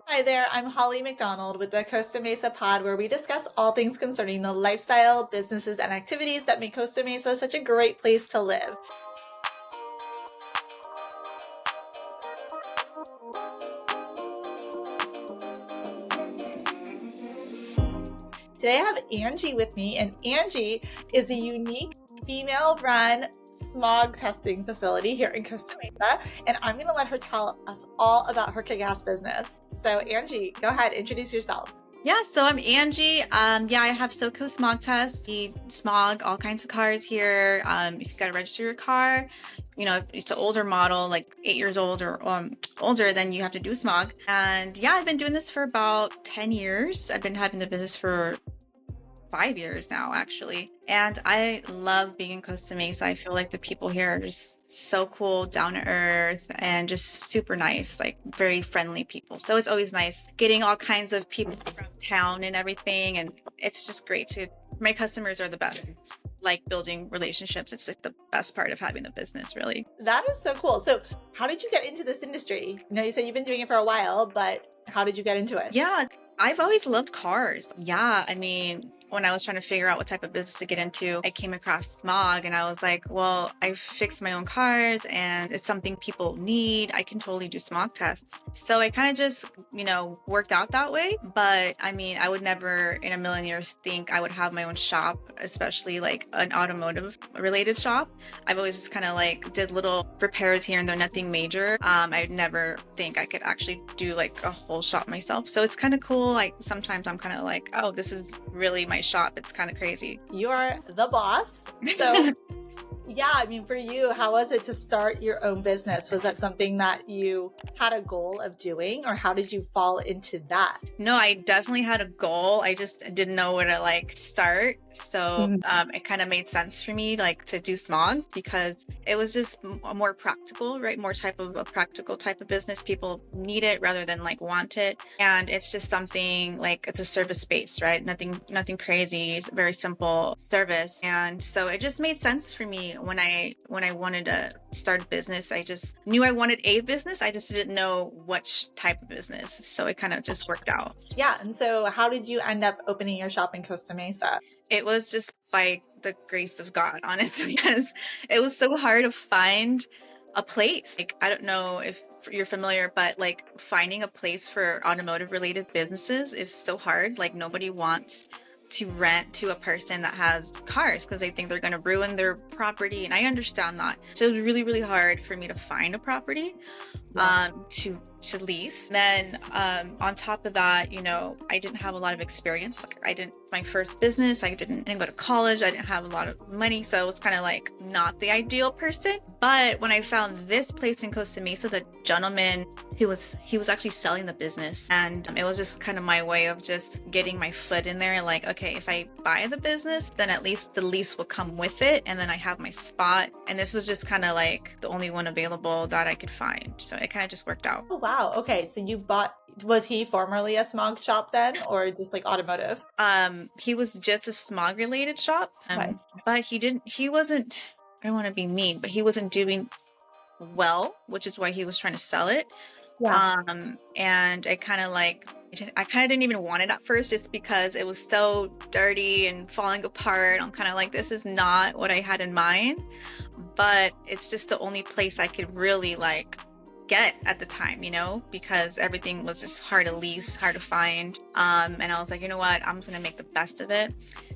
Hi there, I'm Holly McDonald with the Costa Mesa Pod, where we discuss all things concerning the lifestyle, businesses, and activities that make Costa Mesa such a great place to live. Today I have Angie with me, and Angie is a unique female-run smog testing facility here in Costa Mesa, and I'm going to let her tell us all about her kick-ass business. So Angie, go ahead, introduce yourself. Yeah, so I'm Angie. I have Soco Smog Test. We smog all kinds of cars here. If you got to register your car, if it's an older model, like 8 years old or older, then you have to do smog. And yeah, I've been doing this for about 10 years. I've been having the business for 5 years now, actually. And I love being in Costa Mesa. I feel like the people here are just so cool, down to earth, and just super nice, like very friendly people. So it's always nice getting all kinds of people from town and everything. And it's just great my customers are the best. It's like building relationships. It's like the best part of having the business, really. That is so cool. So how did you get into this industry? You said you've been doing it for a while, but how did you get into it? Yeah, I've always loved cars. Yeah, when I was trying to figure out what type of business to get into, I came across smog and I was like, well, I fix my own cars and it's something people need. I can totally do smog tests. So I kind of just, worked out that way. But I would never in a million years think I would have my own shop, especially like an automotive related shop. I've always just kind of like did little repairs here and there, nothing major. I'd never think I could actually do like a whole shop myself. So it's kind of cool. Like sometimes I'm kind of like, oh, this is really my shop. It's kind of crazy. You are the boss. So yeah, for you, how was it to start your own business? Was that something that you had a goal of doing, or how did you fall into that? No, I definitely had a goal. I just didn't know where to start. So it kind of made sense for me to do smogs because it was just more practical, right? More type of a practical type of business. People need it rather than want it. And it's just something it's a service space, right? Nothing crazy. It's a very simple service. And so it just made sense for me when I wanted to start a business. I just knew I wanted a business. I just didn't know which type of business. So it kind of just worked out. Yeah. And so how did you end up opening your shop in Costa Mesa? It was just by the grace of God, honestly, because it was so hard to find a place. I don't know if you're familiar, but finding a place for automotive related businesses is so hard. Nobody wants to rent to a person that has cars because they think they're going to ruin their property. And I understand that. So it was really, really hard for me to find a property to lease. Then on top of that, I didn't have a lot of experience. My first business, I didn't go to college. I didn't have a lot of money. So I was kind of not the ideal person. But when I found this place in Costa Mesa, the gentleman he was actually selling the business, and it was just kind of my way of just getting my foot in there. Okay, if I buy the business, then at least the lease will come with it, and then I have my spot. And this was just kind of the only one available that I could find. So it kind of just worked out. Oh, wow. Okay. So you was he formerly a smog shop then, or just automotive? He was just a smog related shop, Right. But he wasn't, I don't want to be mean, but he wasn't doing well, which is why he was trying to sell it. Yeah. And I kind of didn't even want it at first, just because it was so dirty and falling apart. I'm kind of this is not what I had in mind, but it's just the only place I could really get at the time, because everything was just hard to lease, hard to find. And I was like, you know what, I'm just gonna make the best of it.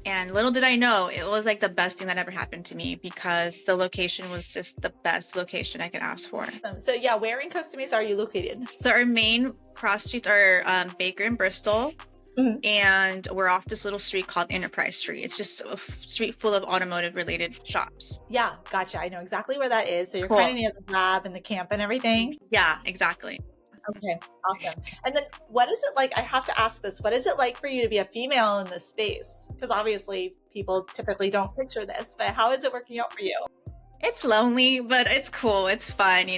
And little did I know, it was the best thing that ever happened to me, because the location was just the best location I could ask for. So yeah, where in Costa Mesa are you located? So our main cross streets are Baker and Bristol. Mm-hmm. And we're off this little street called Enterprise Street. It's just a street full of automotive related shops. Yeah, gotcha. I know exactly where that is. So you're kind of near the lab and the camp and everything? Yeah, exactly. Okay, awesome. And then what is it like? I have to ask this. What is it like for you to be a female in this space? Because obviously people typically don't picture this, but how is it working out for you? It's lonely, but it's cool. It's fun,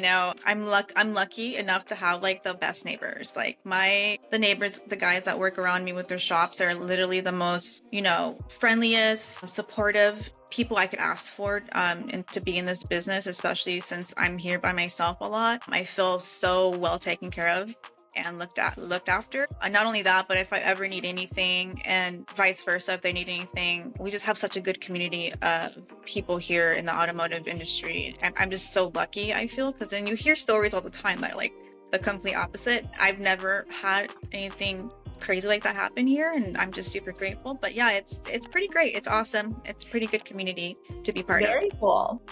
I'm lucky enough to have the best neighbors. The neighbors, the guys that work around me with their shops, are literally the most, friendliest, supportive people I could ask for and to be in this business, especially since I'm here by myself a lot. I feel so well taken care of. and looked after. Not only that, but if I ever need anything, and vice versa, if they need anything, we just have such a good community of people here in the automotive industry. I'm just so lucky, I feel, because then you hear stories all the time that like the complete opposite. I've never had anything crazy like that happen here, and I'm just super grateful. But yeah, it's pretty great. It's awesome. It's a pretty good community to be part of. Very cool.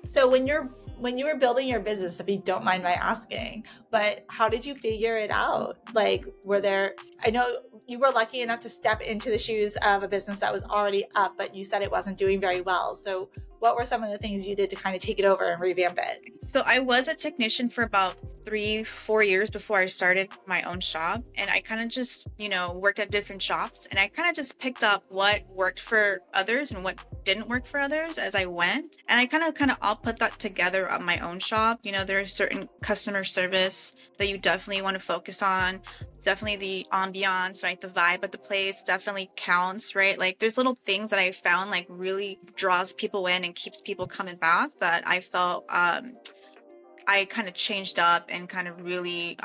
So when you were building your business, if you don't mind my asking, but how did you figure it out? Like, I know you were lucky enough to step into the shoes of a business that was already up, but you said it wasn't doing very well. So what were some of the things you did to kind of take it over and revamp it? So I was a technician for about 3-4 years before I started my own shop. And I kind of just, worked at different shops, and I kind of just picked up what worked for others and what didn't work for others as I went. And I kind of all put that together on my own shop. There's certain customer service that you definitely want to focus on. Definitely the ambiance, right? The vibe of the place definitely counts, right? Like there's little things that I found like really draws people in and keeps people coming back that I felt I kind of changed up and kind of really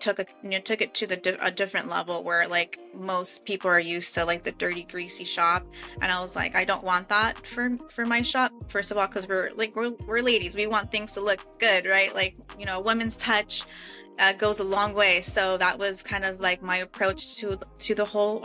took it to a different level where like most people are used to like the dirty, greasy shop, and I was like, I don't want that for my shop. First of all, because we're ladies, we want things to look good, right? Like a women's touch goes a long way. So that was kind of like my approach to the whole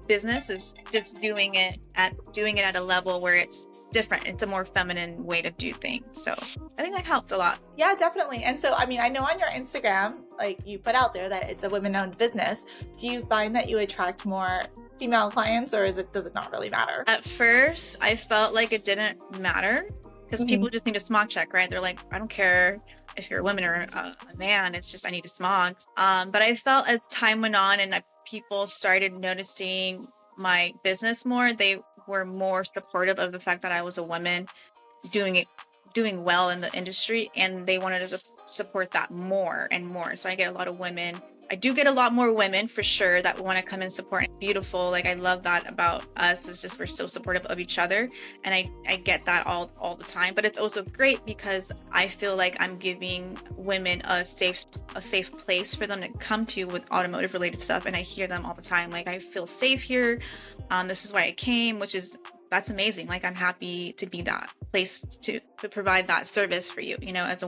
business, is just doing it at a level where it's different. It's a more feminine way to do things. So I think that helped a lot. Yeah, definitely. And so, I mean, I know on your Instagram, like you put out there that it's a women-owned business. Do you find that you attract more female clients, or does it not really matter? At first, I felt like it didn't matter because people just need a smog check, right? They're like, I don't care if you're a woman or a man, it's just I need a smog. But I felt as time went on and people started noticing my business more, they were more supportive of the fact that I was a woman doing well in the industry, and they wanted to support that more and more. So I get a lot of women. I do get a lot more women for sure that want to come and support. It's beautiful. Like I love that about us, is just we're so supportive of each other, and I get that all the time. But it's also great because I feel like I'm giving women a safe place for them to come to with automotive related stuff, and I hear them all the time like, I feel safe here. This is why I came, that's amazing. Like I'm happy to be that place to provide that service for you, as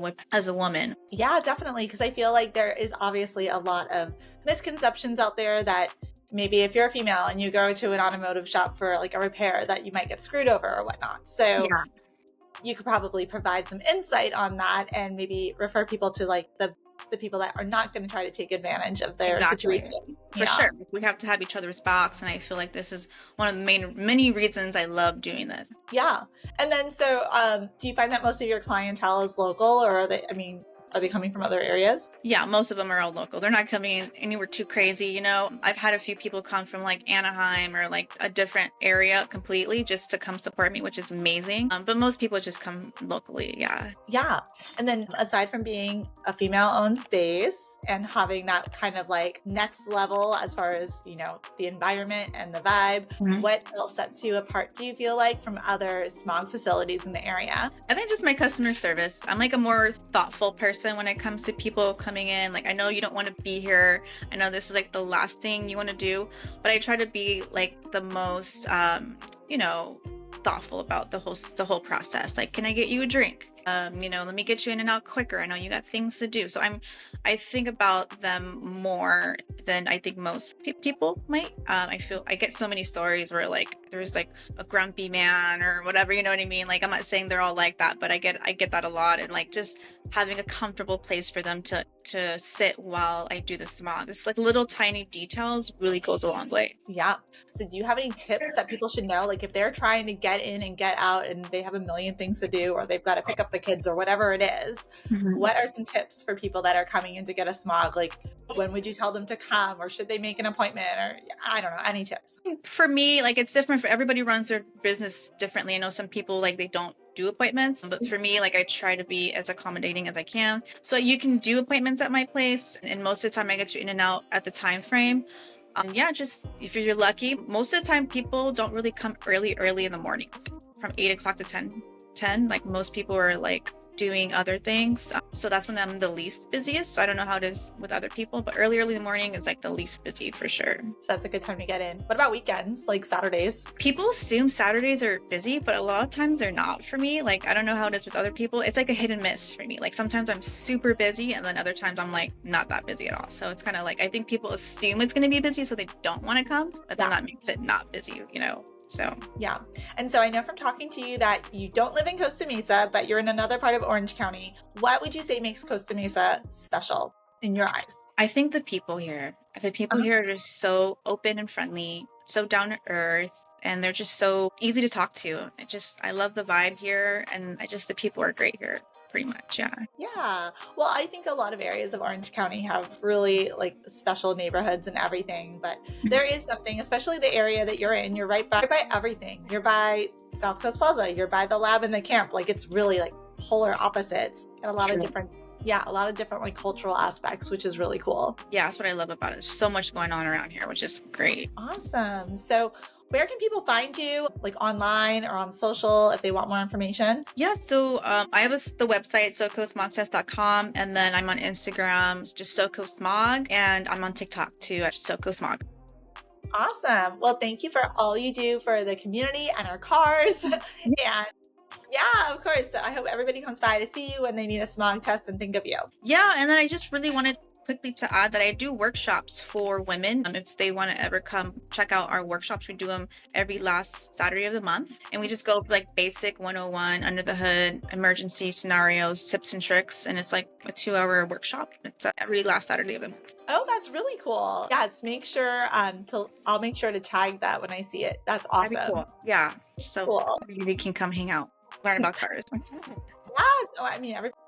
a woman. Yeah, definitely. Because I feel like there is obviously a lot of misconceptions out there that maybe if you're a female and you go to an automotive shop for like a repair, that you might get screwed over or whatnot. So you could probably provide some insight on that and maybe refer people to like the people that are not going to try to take advantage of their situation. For sure. We have to have each other's backs. And I feel like this is one of the many reasons I love doing this. Yeah. And then, so do you find that most of your clientele is local, or are they coming from other areas? Yeah, most of them are all local. They're not coming anywhere too crazy. I've had a few people come from like Anaheim or like a different area completely just to come support me, which is amazing. But most people just come locally. Yeah. Yeah. And then aside from being a female-owned space and having that kind of like next level as far as, the environment and the vibe, what else sets you apart, do you feel like, from other smog facilities in the area? I think just my customer service. I'm like a more thoughtful person when it comes to people coming in. Like I know you don't want to be here, I know this is like the last thing you want to do, but I try to be like the most thoughtful about the whole process. Like, can I get you a drink? Let me get you in and out quicker. I know you got things to do. So I think about them more than I think most people might. I get so many stories where like there's like a grumpy man or whatever, you know what I mean? Like I'm not saying they're all like that, but I get that a lot. And like just having a comfortable place for them to sit while I do the smog. It's like little tiny details really goes a long way. Yeah. So do you have any tips that people should know? Like if they're trying to get in and get out and they have a million things to do, or they've got to pick up the kids or whatever it is, what are some tips for people that are coming in to get a smog? Like when would you tell them to come, or should they make an appointment, or I don't know, any tips? For me, like it's different for everybody, runs their business differently. I know some people like they don't do appointments, but for me, like I try to be as accommodating as I can. So you can do appointments at my place, and most of the time I get you in and out at the time frame. Just if you're lucky, most of the time people don't really come early in the morning, from 8 o'clock to 10. Like most people are like doing other things. So that's when I'm the least busiest. So I don't know how it is with other people, but early in the morning is like the least busy for sure. So that's a good time to get in. What about weekends, like Saturdays? People assume Saturdays are busy, but a lot of times they're not for me. Like, I don't know how it is with other people. It's like a hit and miss for me. Like, sometimes I'm super busy, and then other times I'm like not that busy at all. So it's kind of like, I think people assume it's going to be busy, so they don't want to come, but then that makes it not busy, you know? So yeah. And so I know from talking to you that you don't live in Costa Mesa, but you're in another part of Orange County. What would you say makes Costa Mesa special in your eyes? I think the people here are just so open and friendly, so down to earth, and they're just so easy to talk to. I love the vibe here, and the people are great here. Pretty much, yeah. Yeah. Well, I think a lot of areas of Orange County have really like special neighborhoods and everything, but there is something, especially the area that you're in, you're right by everything. You're by South Coast Plaza, you're by the lab and the camp. Like it's really like polar opposites and a lot of different like cultural aspects, which is really cool. Yeah, that's what I love about it. There's so much going on around here, which is great. Awesome. So where can people find you, like online or on social, if they want more information? Yeah, so I have the website, socosmogtest.com, and then I'm on Instagram, just Soco Smog, and I'm on TikTok too at Soco Smog. Awesome. Well, thank you for all you do for the community and our cars. And yeah, of course. I hope everybody comes by to see you when they need a smog test and think of you. Yeah, and then I just really wanted quickly to add that I do workshops for women. If they want to ever come check out our workshops, we do them every last Saturday of the month. And we just go like basic 101, under the hood, emergency scenarios, tips and tricks. And it's like a 2-hour workshop. It's every last Saturday of the month. Oh, that's really cool. Yes, make sure I'll make sure to tag that when I see it. That's awesome. That'd be cool. Yeah. So cool. you can come hang out, learn about cars. Yeah. Oh, I mean, everybody